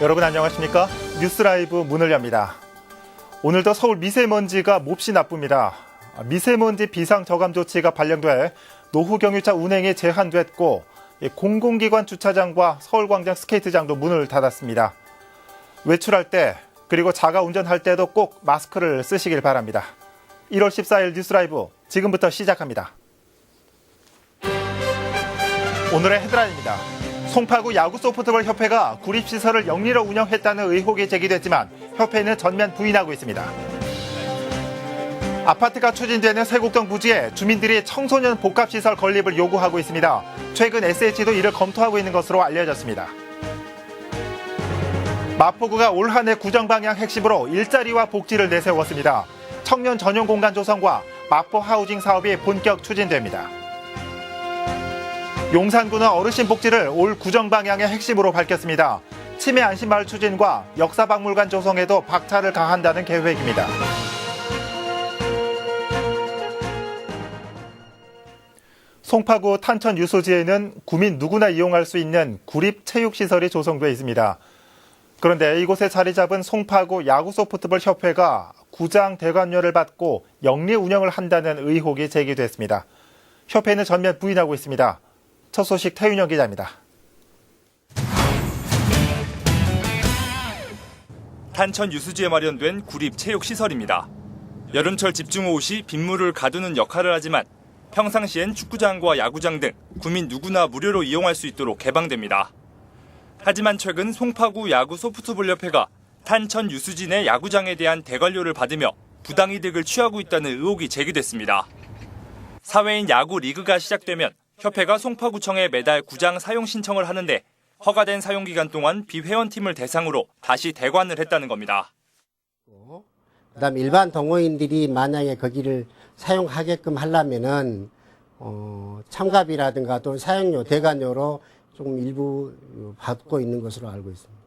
여러분 안녕하십니까? 뉴스라이브 문을 엽니다. 오늘도 서울 미세먼지가 몹시 나쁩니다. 미세먼지 비상저감 조치가 발령돼 노후 경유차 운행이 제한됐고 공공기관 주차장과 서울광장 스케이트장도 문을 닫았습니다. 외출할 때 그리고 자가 운전할 때도 꼭 마스크를 쓰시길 바랍니다. 1월 14일 뉴스라이브 지금부터 시작합니다. 오늘의 헤드라인입니다. 송파구 야구소프트볼협회가 구립시설을 영리로 운영했다는 의혹이 제기됐지만 협회는 전면 부인하고 있습니다. 아파트가 추진되는 세곡동 부지에 주민들이 청소년 복합시설 건립을 요구하고 있습니다. 최근 SH도 이를 검토하고 있는 것으로 알려졌습니다. 마포구가 올 한 해 구정 방향 핵심으로 일자리와 복지를 내세웠습니다. 청년 전용 공간 조성과 마포 하우징 사업이 본격 추진됩니다. 용산구는 어르신 복지를 올 구정 방향의 핵심으로 밝혔습니다. 치매 안심마을 추진과 역사박물관 조성에도 박차를 가한다는 계획입니다. 송파구 탄천 유소지에는 구민 누구나 이용할 수 있는 구립체육시설이 조성돼 있습니다. 그런데 이곳에 자리 잡은 송파구 야구소프트볼협회가 구장 대관료를 받고 영리 운영을 한다는 의혹이 제기됐습니다. 협회는 전면 부인하고 있습니다. 첫 소식 태윤영 기자입니다. 탄천 유수지에 마련된 구립체육시설입니다. 여름철 집중호우 시 빗물을 가두는 역할을 하지만 평상시엔 축구장과 야구장 등 구민 누구나 무료로 이용할 수 있도록 개방됩니다. 하지만 최근 송파구 야구소프트볼협회가 탄천 유수지 내 야구장에 대한 대관료를 받으며 부당이득을 취하고 있다는 의혹이 제기됐습니다. 사회인 야구 리그가 시작되면 협회가 송파구청에 매달 구장 사용 신청을 하는데 허가된 사용 기간 동안 비회원팀을 대상으로 다시 대관을 했다는 겁니다. 그다음 일반 동호인들이 만약에 거기를 사용하게끔 하려면은 참가비라든가 또는 사용료, 대관료로 조금 일부 받고 있는 것으로 알고 있습니다.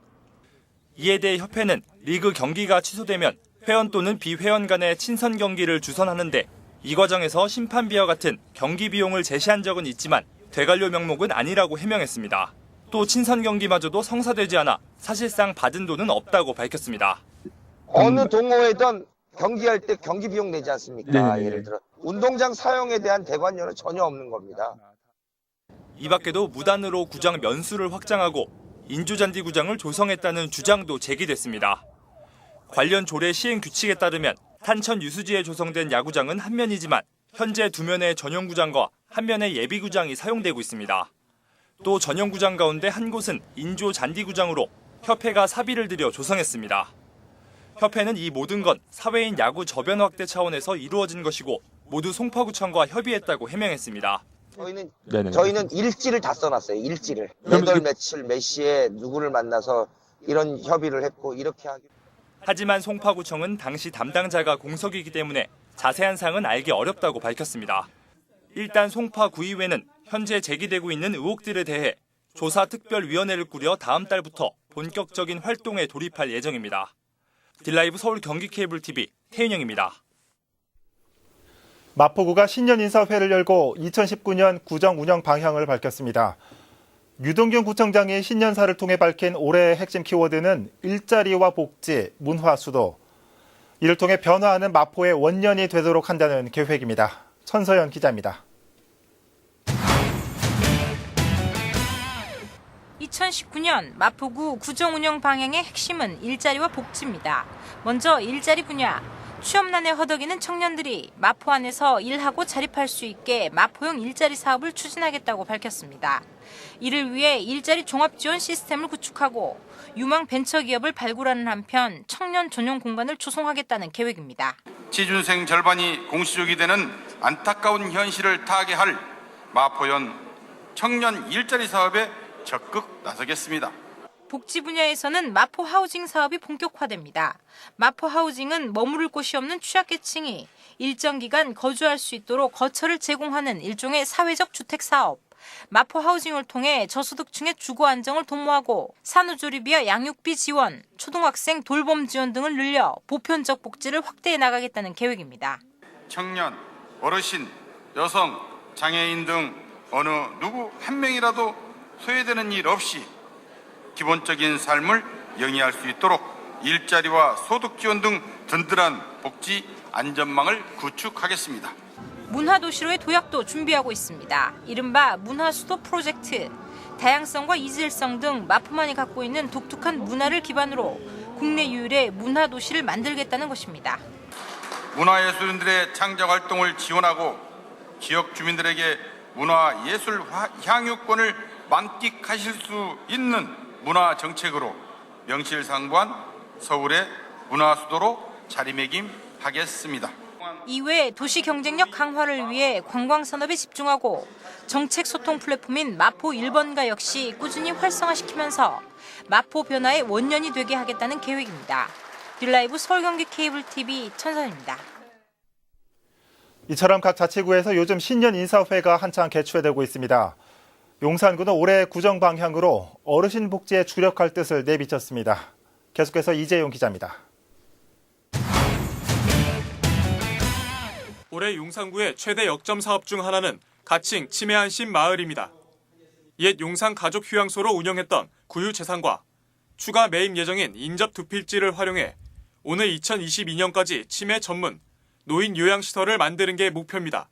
이에 대해 협회는 리그 경기가 취소되면 회원 또는 비회원 간의 친선 경기를 주선하는데 이 과정에서 심판비와 같은 경기 비용을 제시한 적은 있지만 대관료 명목은 아니라고 해명했습니다. 또 친선 경기마저도 성사되지 않아 사실상 받은 돈은 없다고 밝혔습니다. 어느 동호회든 경기할 때 경기 비용 내지 않습니까? 네네. 예를 들어 운동장 사용에 대한 대관료는 전혀 없는 겁니다. 이 밖에도 무단으로 구장 면수를 확장하고 인조잔디 구장을 조성했다는 주장도 제기됐습니다. 관련 조례 시행 규칙에 따르면 탄천 유수지에 조성된 야구장은 한 면이지만 현재 두 면의 전용구장과 한 면의 예비구장이 사용되고 있습니다. 또 전용구장 가운데 한 곳은 인조잔디구장으로 협회가 사비를 들여 조성했습니다. 협회는 이 모든 건 사회인 야구 저변 확대 차원에서 이루어진 것이고 모두 송파구청과 협의했다고 해명했습니다. 저희는 일지를 다 써놨어요. 일지를. 몇 월 며칠 몇 시에 누구를 만나서 이런 협의를 했고 이렇게 하기. 하지만 송파구청은 당시 담당자가 공석이기 때문에 자세한 사항은 알기 어렵다고 밝혔습니다. 일단 송파구의회는 현재 제기되고 있는 의혹들에 대해 조사특별위원회를 꾸려 다음 달부터 본격적인 활동에 돌입할 예정입니다. 딜라이브 서울 경기케이블TV 태윤영입니다. 마포구가 신년 인사회를 열고 2019년 구정 운영 방향을 밝혔습니다. 유동균 구청장이 신년사를 통해 밝힌 올해의 핵심 키워드는 일자리와 복지, 문화 수도. 이를 통해 변화하는 마포의 원년이 되도록 한다는 계획입니다. 천서연 기자입니다. 2019년 마포구 구정 운영 방향의 핵심은 일자리와 복지입니다. 먼저 일자리 분야. 취업난에 허덕이는 청년들이 마포 안에서 일하고 자립할 수 있게 마포형 일자리 사업을 추진하겠다고 밝혔습니다. 이를 위해 일자리 종합지원 시스템을 구축하고 유망 벤처기업을 발굴하는 한편 청년 전용 공간을 조성하겠다는 계획입니다. 취준생 절반이 공시족이 되는 안타까운 현실을 타개할 마포현 청년 일자리 사업에 적극 나서겠습니다. 복지 분야에서는 마포 하우징 사업이 본격화됩니다. 마포 하우징은 머무를 곳이 없는 취약계층이 일정 기간 거주할 수 있도록 거처를 제공하는 일종의 사회적 주택 사업. 마포 하우징을 통해 저소득층의 주거 안정을 도모하고 산후조리비와 양육비 지원, 초등학생 돌봄 지원 등을 늘려 보편적 복지를 확대해 나가겠다는 계획입니다. 청년, 어르신, 여성, 장애인 등 어느 누구 한 명이라도 소외되는 일 없이 기본적인 삶을 영위할 수 있도록 일자리와 소득 지원 등 든든한 복지 안전망을 구축하겠습니다. 문화도시로의 도약도 준비하고 있습니다. 이른바 문화수도 프로젝트. 다양성과 이질성 등 마포만이 갖고 있는 독특한 문화를 기반으로 국내 유일의 문화도시를 만들겠다는 것입니다. 문화예술인들의 창작 활동을 지원하고 지역 주민들에게 문화예술 향유권을 만끽하실 수 있는 문화정책으로 명실상부한 서울의 문화수도로 자리매김하겠습니다. 이외 도시 경쟁력 강화를 위해 관광산업에 집중하고 정책 소통 플랫폼인 마포 1번가 역시 꾸준히 활성화시키면서 마포 변화의 원년이 되게 하겠다는 계획입니다. 딜라이브 서울 경기 케이블 TV 천선입니다. 이처럼 각 자치구에서 요즘 신년 인사회가 한창 개최되고 있습니다. 용산구는 올해 구정 방향으로 어르신 복지에 주력할 뜻을 내비쳤습니다. 계속해서 이재용 기자입니다. 올해 용산구의 최대 역점 사업 중 하나는 가칭 치매안심 마을입니다. 옛 용산 가족 휴양소로 운영했던 구유재산과 추가 매입 예정인 인접 두필지를 활용해 오늘 2022년까지 치매 전문 노인 요양시설을 만드는 게 목표입니다.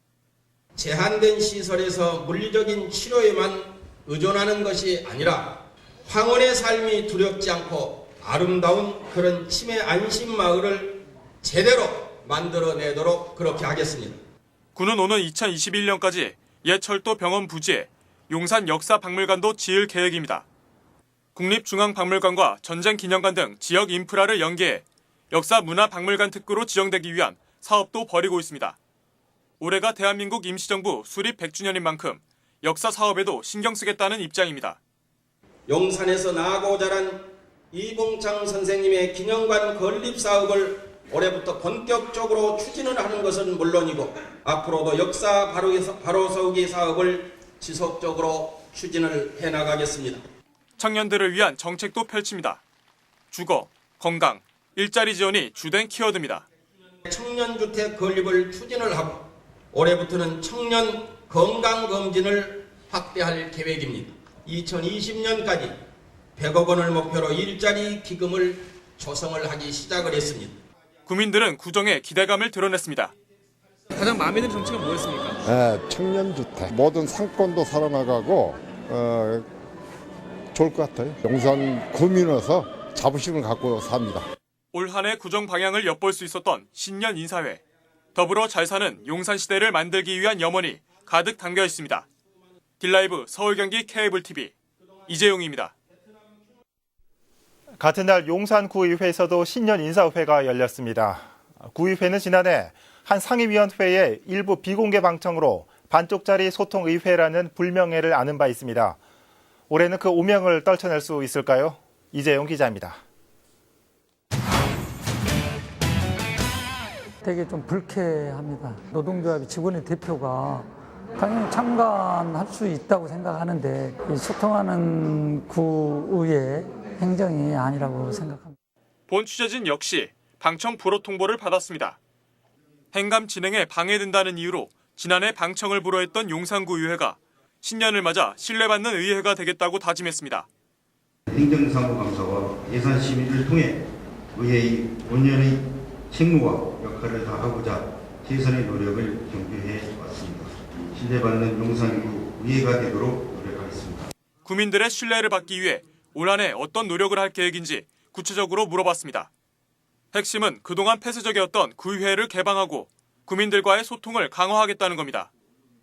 제한된 시설에서 물리적인 치료에만 의존하는 것이 아니라 황혼의 삶이 두렵지 않고 아름다운 그런 치매 안심 마을을 제대로 만들어내도록 그렇게 하겠습니다. 구는 오는 2021년까지 옛 철도 병원 부지에 용산 역사박물관도 지을 계획입니다. 국립중앙박물관과 전쟁기념관 등 지역 인프라를 연계해 역사문화박물관 특구로 지정되기 위한 사업도 벌이고 있습니다. 올해가 대한민국 임시정부 수립 100주년인 만큼 역사 사업에도 신경 쓰겠다는 입장입니다. 용산에서 나고 자란 이봉창 선생님의 기념관 건립 사업을 올해부터 본격적으로 추진을 하는 것은 물론이고 앞으로도 역사 바로서기 사업을 지속적으로 추진을 해나가겠습니다. 청년들을 위한 정책도 펼칩니다. 주거, 건강, 일자리 지원이 주된 키워드입니다. 청년주택 건립을 추진을 하고 올해부터는 청년 건강검진을 확대할 계획입니다. 2020년까지 100억 원을 목표로 일자리 기금을 조성을 하기 시작을 했습니다. 구민들은 구정에 기대감을 드러냈습니다. 가장 마음에 드는 정책은 뭐였습니까? 청년주택, 모든 상권도 살아나가고 좋을 것 같아요. 용산 구민으로서 자부심을 갖고 삽니다. 올 한 해 구정 방향을 엿볼 수 있었던 신년 인사회. 더불어 잘 사는 용산 시대를 만들기 위한 염원이 가득 담겨 있습니다. 딜라이브 서울 경기 케이블 TV 이재용입니다. 같은 날 용산구의회에서도 신년 인사회가 열렸습니다. 구의회는 지난해 한 상임위원회의 일부 비공개 방청으로 반쪽짜리 소통의회라는 불명예를 아는 바 있습니다. 올해는 그 오명을 떨쳐낼 수 있을까요? 이재용 기자입니다. 되게 좀 불쾌합니다. 노동조합 직원의 대표가 당연히 참관할 수 있다고 생각하는데 이 소통하는 구의 행정이 아니라고 생각합니다. 본 취재진 역시 방청 불허 통보를 받았습니다. 행감 진행에 방해된다는 이유로 지난해 방청을 불허했던 용산구 의회가 신년을 맞아 신뢰받는 의회가 되겠다고 다짐했습니다. 행정사무감사와 예산심의를 통해 의회의 본연의 책무와 역할을 다하고자 최선의 노력을 경주해 왔습니다. 신뢰받는 용산구 의회가 되도록 노력하겠습니다. 구민들의 신뢰를 받기 위해 올 한 해 어떤 노력을 할 계획인지 구체적으로 물어봤습니다. 핵심은 그동안 폐쇄적이었던 구의회를 개방하고 구민들과의 소통을 강화하겠다는 겁니다.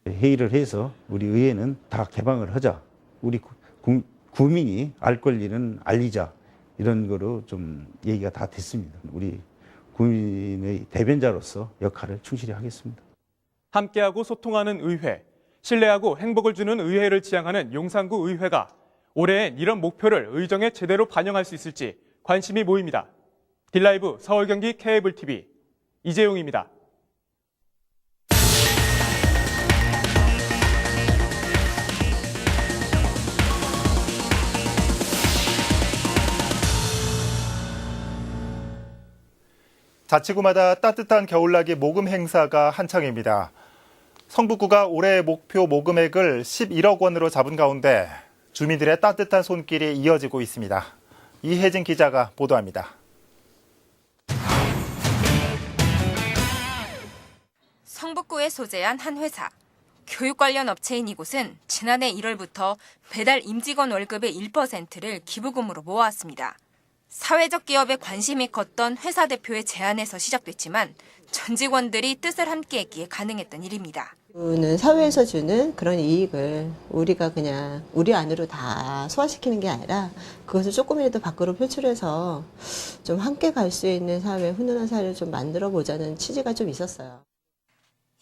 회의를 해서 우리 의회는 다 개방을 하자. 우리 구민이 알 권리는 알리자. 이런 거로 좀 얘기가 다 됐습니다. 우리 국민의 대변자로서 역할을 충실히 하겠습니다. 함께하고 소통하는 의회, 신뢰하고 행복을 주는 의회를 지향하는 용산구 의회가 올해엔 이런 목표를 의정에 제대로 반영할 수 있을지 관심이 모입니다. 딜라이브 서울 경기 케이블 TV 이재용입니다. 자치구마다 따뜻한 겨울나기 모금 행사가 한창입니다. 성북구가 올해 목표 모금액을 11억 원으로 잡은 가운데 주민들의 따뜻한 손길이 이어지고 있습니다. 이혜진 기자가 보도합니다. 성북구에 소재한 한 회사. 교육 관련 업체인 이곳은 지난해 1월부터 배달 임직원 월급의 1%를 기부금으로 모아왔습니다. 사회적 기업에 관심이 컸던 회사 대표의 제안에서 시작됐지만 전 직원들이 뜻을 함께했기에 가능했던 일입니다. 는 사회에서 주는 그런 이익을 우리가 그냥 우리 안으로 다 소화시키는 게 아니라 그것을 조금이라도 밖으로 표출해서 좀 함께 갈 수 있는 사회, 훈훈한 사회를 좀 만들어 보자는 취지가 좀 있었어요.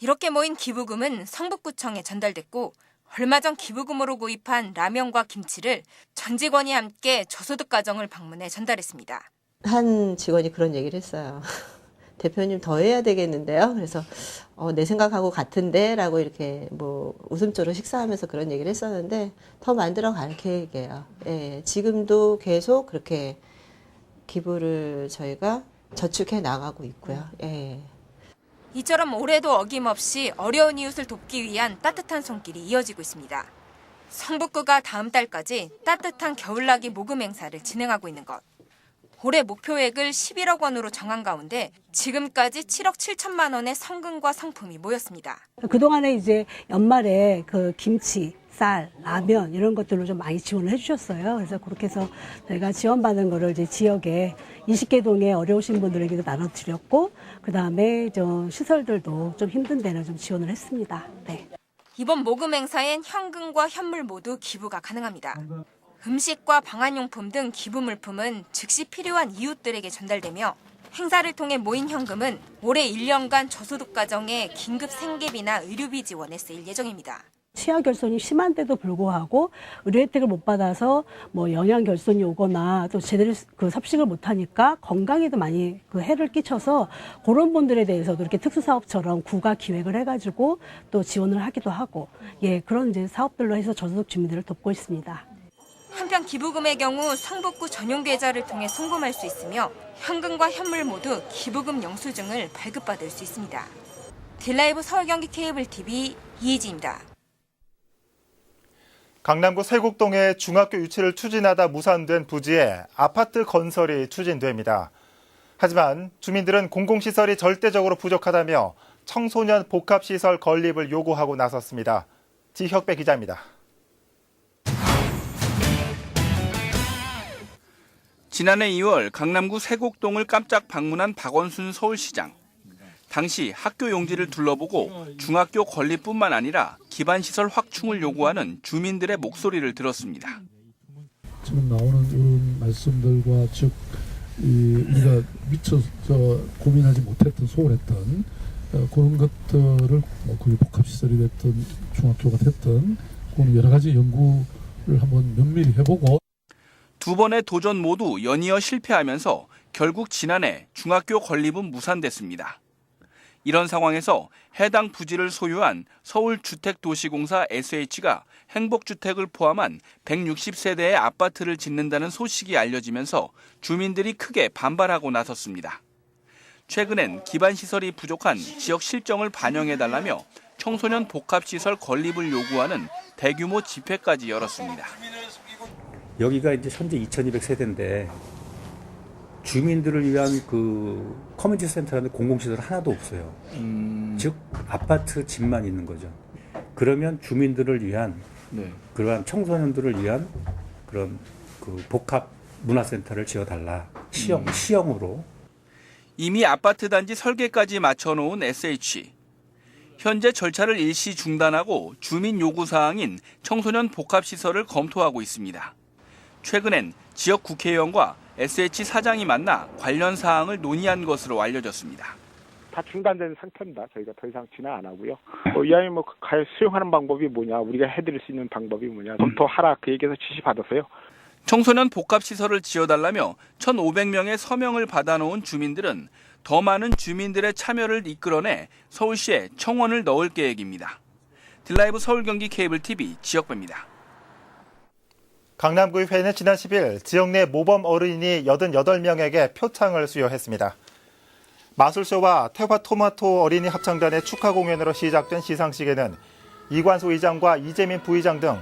이렇게 모인 기부금은 성북구청에 전달됐고 얼마 전 기부금으로 구입한 라면과 김치를 전 직원이 함께 저소득 가정을 방문해 전달했습니다. 한 직원이 그런 얘기를 했어요. 대표님 더 해야 되겠는데요. 그래서 내 생각하고 같은데 라고 이렇게 뭐 웃음조로 식사하면서 그런 얘기를 했었는데 더 만들어 갈 계획이에요. 예, 지금도 계속 그렇게 기부를 저희가 저축해 나가고 있고요. 예. 이처럼 올해도 어김없이 어려운 이웃을 돕기 위한 따뜻한 손길이 이어지고 있습니다. 성북구가 다음 달까지 따뜻한 겨울나기 모금 행사를 진행하고 있는 것. 올해 목표액을 11억 원으로 정한 가운데 지금까지 7억 7천만 원의 성금과 성품이 모였습니다. 그동안에 이제 연말에 그 김치, 쌀, 라면 이런 것들로 좀 많이 지원을 해주셨어요. 그래서 그렇게 해서 저희가 지원받은 거를 이제 지역에 20개 동에 어려우신 분들에게도 나눠드렸고, 그 다음에 좀 시설들도 좀 힘든 데는 좀 지원을 했습니다. 네. 이번 모금 행사엔 현금과 현물 모두 기부가 가능합니다. 음식과 방한용품 등 기부 물품은 즉시 필요한 이웃들에게 전달되며 행사를 통해 모인 현금은 올해 1년간 저소득 가정의 긴급 생계비나 의료비 지원에 쓰일 예정입니다. 치아 결손이 심한데도 불구하고 의료 혜택을 못 받아서 뭐 영양 결손이 오거나 또 제대로 그 섭식을 못 하니까 건강에도 많이 그 해를 끼쳐서 그런 분들에 대해서도 이렇게 특수사업처럼 구가 기획을 해가지고 또 지원을 하기도 하고, 예, 그런 이제 사업들로 해서 저소득 주민들을 돕고 있습니다. 한편 기부금의 경우 성북구 전용 계좌를 통해 송금할 수 있으며 현금과 현물 모두 기부금 영수증을 발급받을 수 있습니다. 딜라이브 서울 경기 케이블 TV 이혜지입니다. 강남구 세곡동의 중학교 유치를 추진하다 무산된 부지에 아파트 건설이 추진됩니다. 하지만 주민들은 공공시설이 절대적으로 부족하다며 청소년 복합시설 건립을 요구하고 나섰습니다. 지혁배 기자입니다. 지난해 2월 강남구 세곡동을 깜짝 방문한 박원순 서울시장. 당시 학교 용지를 둘러보고 중학교 건립뿐만 아니라 기반시설 확충을 요구하는 주민들의 목소리를 들었습니다. 지금 나오는 이런 말씀들과 즉 우리가 미처 고민하지 못했던 소홀했던 그런 것들을 그게 복합시설이 됐든 중학교가 됐든 그런 여러 가지 연구를 한번 면밀히 해보고 두 번의 도전 모두 연이어 실패하면서 결국 지난해 중학교 건립은 무산됐습니다. 이런 상황에서 해당 부지를 소유한 서울주택도시공사 SH가 행복주택을 포함한 160세대의 아파트를 짓는다는 소식이 알려지면서 주민들이 크게 반발하고 나섰습니다. 최근엔 기반시설이 부족한 지역 실정을 반영해달라며 청소년 복합시설 건립을 요구하는 대규모 집회까지 열었습니다. 여기가 이제 현재 2,200세대인데 주민들을 위한 그 커뮤니티 센터라는 공공시설 하나도 없어요. 즉 아파트 집만 있는 거죠. 그러면 주민들을 위한 그러한 청소년들을 위한 그런 그 복합 문화센터를 지어달라. 시형으로. 이미 아파트 단지 설계까지 맞춰놓은 SH. 현재 절차를 일시 중단하고 주민 요구 사항인 청소년 복합시설을 검토하고 있습니다. 최근엔 지역 국회의원과 SH 사장이 만나 관련 사항을 논의한 것으로 알려졌습니다. 다 중단된 상태입니다. 저희가 더 이상 진행 안 하고요. 이왕이 수용하는 방법이 뭐냐, 우리가 해드릴 수 있는 방법이 뭐냐, 검토하라 그 얘기에서 지시받았어요. 청소년 복합시설을 지어달라며 1,500명의 서명을 받아놓은 주민들은 더 많은 주민들의 참여를 이끌어내 서울시에 청원을 넣을 계획입니다. 딜라이브 서울 경기 케이블 TV 지역배입니다. 강남구의회는 지난 10일 지역 내 모범 어린이 88명에게 표창을 수여했습니다. 마술쇼와 태화토마토 어린이 합창단의 축하 공연으로 시작된 시상식에는 이관소 의장과 이재민 부의장 등